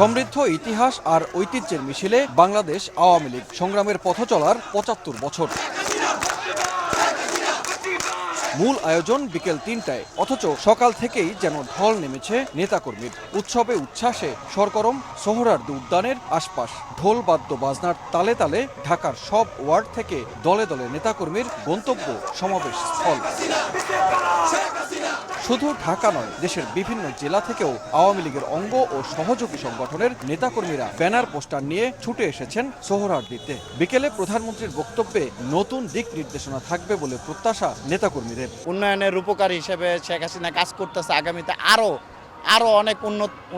সমৃদ্ধ ইতিহাস আর ঐতিহ্যের মিছিলে বাংলাদেশ আওয়ামী লীগ সংগ্রামের পথ চলার ৭৫ বছর। মূল আয়োজন বিকেল ৩টায়, অথচ সকাল থেকেই যেন ঢল নেমেছে নেতাকর্মীর। উৎসবে উচ্ছ্বাসে সরগরম সোহরাওয়ার্দী উদ্যানের আশপাশ। ঢোল বাদ্য বাজনার তালে তালে ঢাকার সব ওয়ার্ড থেকে দলে দলে নেতাকর্মীর গন্তব্য সমাবেশ স্থল। শুধু ঢাকা নয়, দেশের বিভিন্ন জেলা থেকেও আওয়ামী লীগের অঙ্গ ও সহযোগী সংগঠনের নেতাকর্মীরা ব্যানার পোস্টার নিয়ে ছুটে এসেছেন সোহরাওয়ার্দীতে। বিকেলে প্রধানমন্ত্রীর বক্তব্যে নতুন দিক নির্দেশনা থাকবে বলে প্রত্যাশা নেতাকর্মীদের। উন্নয়নের রূপকার হিসেবে শেখ হাসিনা কাজ করতেছে, আগামীতে আরো অনেক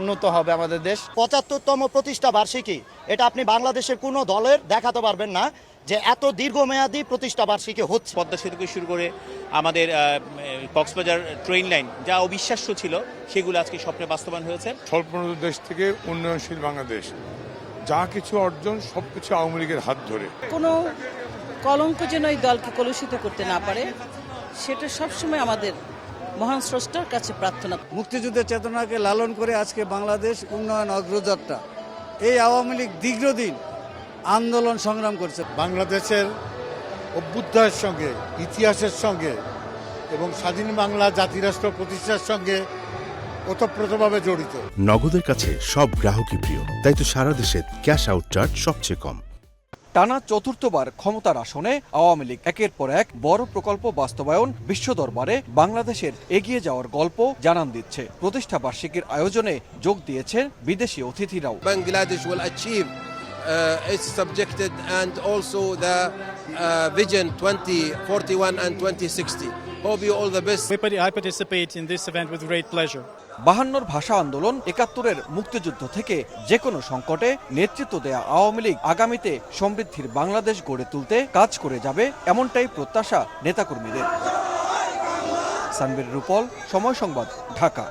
উন্নত হবে আমাদের দেশ। ৭৫তম প্রতিষ্ঠা বার্ষিকী, এটা আপনি বাংলাদেশের কোনো দলের দেখাতে পারবেন না যে এত দীর্ঘমেয়াদী প্রতিষ্ঠা বার্ষিকী হচ্ছে। পদ্মা সেতু থেকে শুরু করে আমাদের কক্সবাজার ট্রেন লাইন, যা অবিশ্বাস্য ছিল, সেগুলো আজকে স্বপ্নে বাস্তবায়ন হয়েছে। স্বল্পোন্নত দেশ থেকে উন্নয়নশীল বাংলাদেশ, যা কিছু অর্জন সবকিছু আওয়ামী লীগের হাত ধরে। কোনো কলঙ্ক যেন এই দলকে কলুষিত করতে না পারে, সেটা সবসময় আমাদের মহান স্রষ্টার কাছে প্রার্থনা। মুক্তিযুদ্ধের চেতনাকে লালন করে আজকে বাংলাদেশ উন্নয়ন অগ্রযাত্রা, এই আওয়ামী লীগ দীর্ঘদিন আন্দোলন সংগ্রাম করছে। বাংলাদেশের অভ্যুদয়ের সঙ্গে, ইতিহাসের সঙ্গে এবং স্বাধীন বাংলা জাতিরাষ্ট্র প্রতিষ্ঠার সঙ্গে ওতপ্রোতভাবে জড়িত। নগদের কাছে সব গ্রাহকই প্রিয়, তাই তো সারা দেশে ক্যাশ আউট চার্জ সবচেয়ে কম। টানা চতুর্থবার ক্ষমতার আসনে আওয়ামী লীগ একের পর এক বড় প্রকল্প বাস্তবায়ন বিশ্ব দরবারে বাংলাদেশের এগিয়ে যাওয়ার গল্প জানান দিচ্ছে। প্রতিষ্ঠা বার্ষিকীর আয়োজনে যোগ দিয়েছেন বিদেশি অতিথিরাও। Bangladesh will achieve its subjected and also the vision 2041 and 2060. Hope you all the best. I participate in this event with great pleasure. ৫২ ভাষা আন্দোলন, ৭১-এর মুক্তিযুদ্ধ থেকে যে কোনো সংকটে নেতৃত্ব দেয়া আওয়ামী লীগ আগামীতে সমৃদ্ধির বাংলাদেশ গড়ে তুলতে কাজ করে যাবে, এমনটাই প্রত্যাশা নেতাকর্মীদের। সানবীর রূপল, সময় সংবাদ, ঢাকা।